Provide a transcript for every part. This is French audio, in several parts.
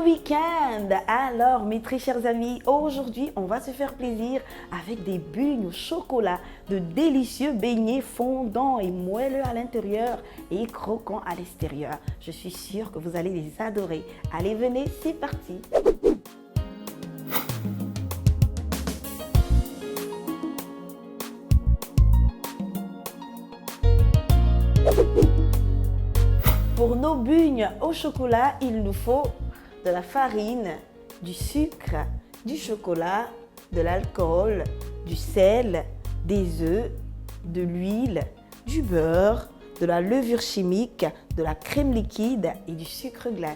week-end! Alors, mes très chers amis, aujourd'hui, on va se faire plaisir avec des bugnes au chocolat, de délicieux beignets fondants et moelleux à l'intérieur et croquants à l'extérieur. Je suis sûre que vous allez les adorer. Allez, venez, c'est parti! Pour nos bugnes au chocolat, il nous faut de la farine, du sucre, du chocolat, de l'alcool, du sel, des œufs, de l'huile, du beurre, de la levure chimique, de la crème liquide et du sucre glace.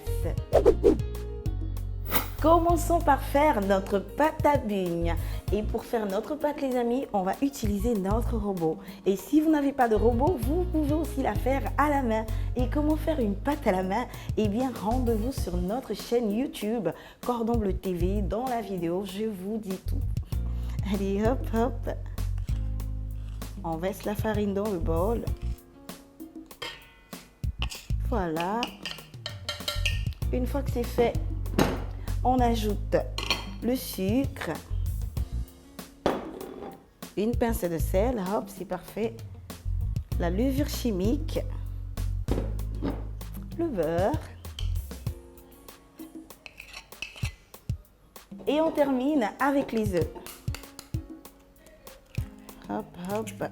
Commençons par faire notre pâte à bugnes. Et pour faire notre pâte, les amis, on va utiliser notre robot. Et si vous n'avez pas de robot, vous pouvez aussi la faire à la main. Et comment faire une pâte à la main? Eh bien, rendez-vous sur notre chaîne YouTube Cordon Bleu TV. Dans la vidéo, je vous dis tout. Allez, hop, hop. On verse la farine dans le bol. Voilà. Une fois que c'est fait, on ajoute le sucre, une pincée de sel, hop, c'est parfait, la levure chimique, le beurre et on termine avec les œufs. Hop, hop.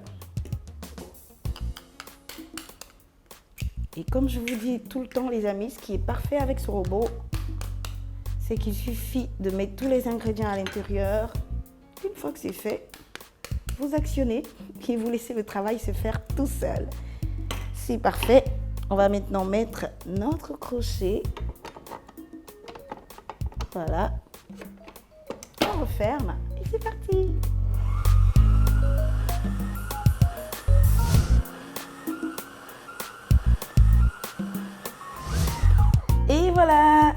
Et comme je vous dis tout le temps, les amis, ce qui est parfait avec ce robot, c'est qu'il suffit de mettre tous les ingrédients à l'intérieur. Une fois que c'est fait, vous actionnez et vous laissez le travail se faire tout seul. C'est parfait. On va maintenant mettre notre crochet. Voilà. On referme et c'est parti. Et voilà.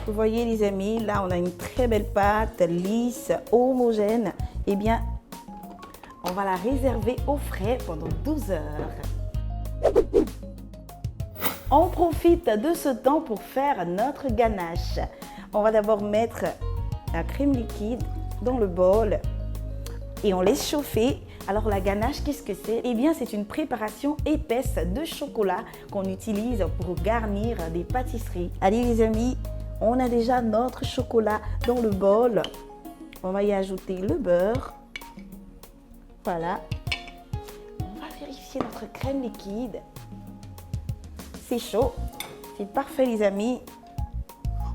Vous voyez les amis, là on a une très belle pâte lisse, homogène. Eh bien, on va la réserver au frais pendant 12 heures. On profite de ce temps pour faire notre ganache. On va d'abord mettre la crème liquide dans le bol et on laisse chauffer. Alors la ganache, qu'est-ce que c'est? Eh bien, c'est une préparation épaisse de chocolat qu'on utilise pour garnir des pâtisseries. Allez les amis, on a déjà notre chocolat dans le bol. On va y ajouter le beurre. Voilà. On va vérifier notre crème liquide. C'est chaud. C'est parfait les amis.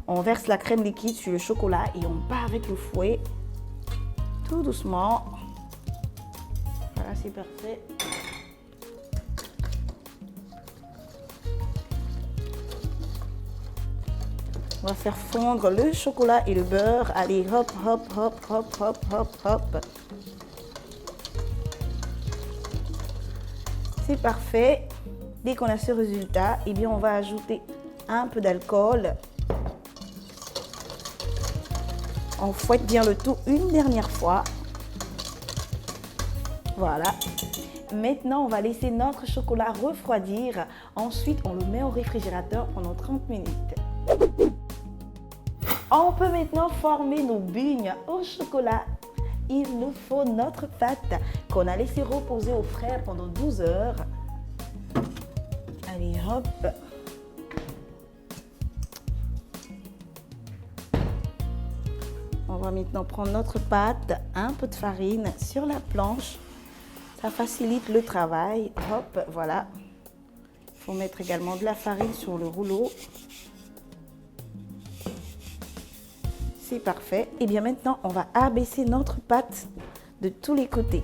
On verse la crème liquide sur le chocolat et on part avec le fouet. Tout doucement. Voilà, c'est parfait. On va faire fondre le chocolat et le beurre. Allez, hop, hop, hop, hop, hop, hop, hop. C'est parfait. Dès qu'on a ce résultat, eh bien, on va ajouter un peu d'alcool. On fouette bien le tout une dernière fois. Voilà. Maintenant, on va laisser notre chocolat refroidir. Ensuite, on le met au réfrigérateur pendant 30 minutes. On peut maintenant former nos bugnes au chocolat. Il nous faut notre pâte qu'on a laissé reposer au frais pendant 12 heures. Allez, hop. On va maintenant prendre notre pâte, un peu de farine sur la planche. Ça facilite le travail. Hop, voilà. Il faut mettre également de la farine sur le rouleau. C'est parfait. Et bien maintenant, on va abaisser notre pâte de tous les côtés.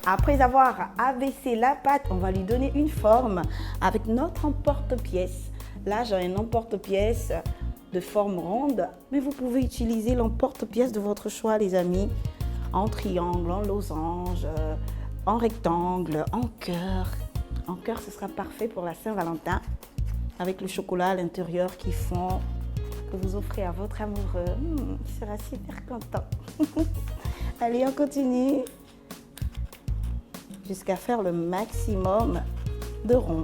Après avoir abaissé la pâte, on va lui donner une forme avec notre emporte-pièce. Là, j'ai un emporte-pièce de forme ronde, mais vous pouvez utiliser l'emporte-pièce de votre choix, les amis, en triangle, en losange, en rectangle, en cœur. En cœur, ce sera parfait pour la Saint-Valentin, avec le chocolat à l'intérieur qui fond, que vous offrez à votre amoureux. Il sera super content. Allez, on continue. jusqu'à faire le maximum de ronds.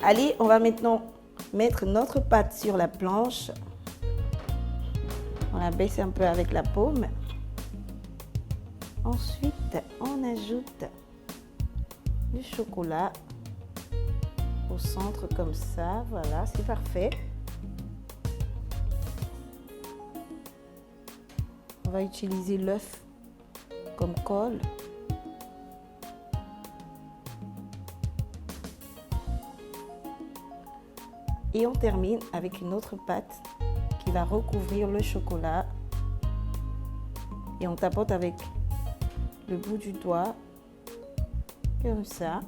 Allez, on va maintenant mettre notre pâte sur la planche. On la baisse un peu avec la paume. Ensuite, on ajoute du chocolat au centre comme ça. Voilà, c'est parfait. On va utiliser l'œuf comme colle. Et on termine avec une autre pâte qui va recouvrir le chocolat. Et on tapote avec le bout du doigt, comme ça,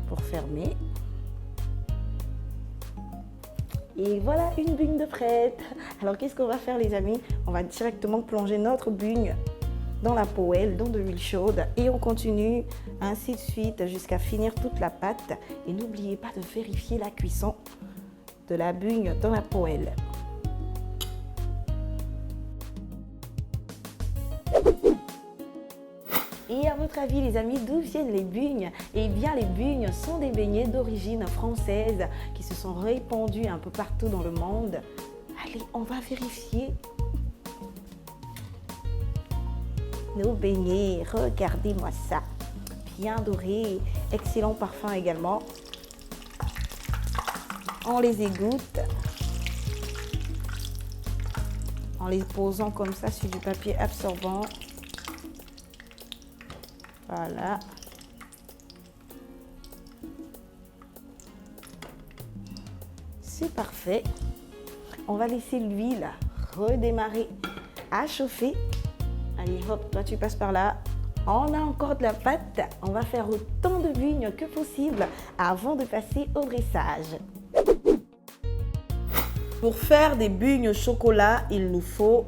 pour fermer. Et voilà une bugne de prête. Alors qu'est-ce qu'on va faire les amis? On va directement plonger notre bugne dans la poêle, dans de l'huile chaude, et on continue ainsi de suite jusqu'à finir toute la pâte. Et n'oubliez pas de vérifier la cuisson de la bugne dans la poêle. Et à votre avis les amis, d'où viennent les bugnes? Eh bien les bugnes sont des beignets d'origine française qui se sont répandus un peu partout dans le monde. Allez, on va vérifier nos beignets. Regardez-moi ça, bien doré, excellent parfum également. On les égoutte en les posant comme ça sur du papier absorbant. Voilà. C'est parfait. On va laisser l'huile redémarrer à chauffer. Allez, hop, toi tu passes par là. On a encore de la pâte. On va faire autant de bugnes que possible avant de passer au dressage. Pour faire des bugnes au chocolat, il nous faut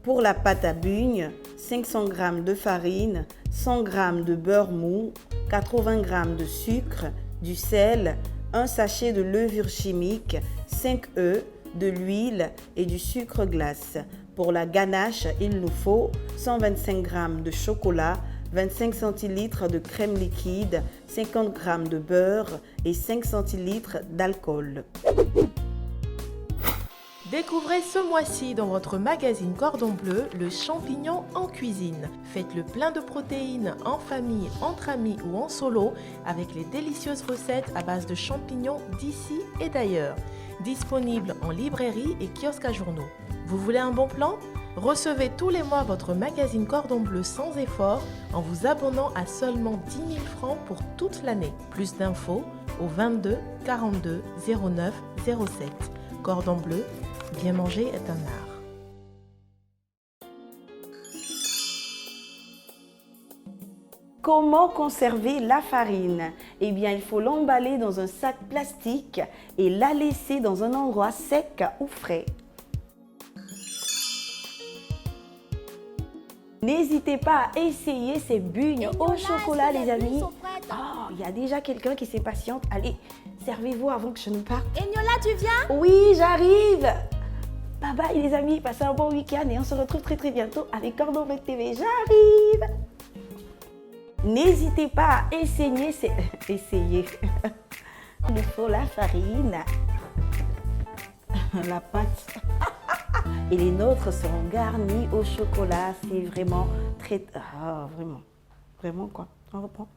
pour la pâte à bugnes 500 g de farine, 100 g de beurre mou, 80 g de sucre, du sel, un sachet de levure chimique, 5 œufs, de l'huile et du sucre glace. Pour la ganache, il nous faut 125 g de chocolat, 25 centilitres de crème liquide, 50 g de beurre et 5 centilitres d'alcool. Découvrez ce mois-ci dans votre magazine Cordon Bleu le champignon en cuisine. Faites-le plein de protéines en famille, entre amis ou en solo avec les délicieuses recettes à base de champignons d'ici et d'ailleurs. Disponible en librairie et kiosque à journaux. Vous voulez un bon plan? Recevez tous les mois votre magazine Cordon Bleu sans effort en vous abonnant à seulement 10 000 francs pour toute l'année. Plus d'infos au 22 42 09 07. Cordon Bleu, bien manger est un art. Comment conserver la farine? Eh bien, il faut l'emballer dans un sac plastique et la laisser dans un endroit sec ou frais. N'hésitez pas à essayer ces bugnes au chocolat, les amis. Oh, il y a déjà quelqu'un qui s'impatiente. Allez, servez-vous avant que je ne parte. Eniola, tu viens? Oui, j'arrive. Bye bye les amis, passez un bon week-end et on se retrouve très bientôt avec Cordon Bleu TV. J'arrive. N'hésitez pas à essayer ces... Essayez. Il faut la farine, la pâte. Et les nôtres seront garnis au chocolat. C'est vraiment très... Ah, vraiment. Vraiment quoi. On reprend.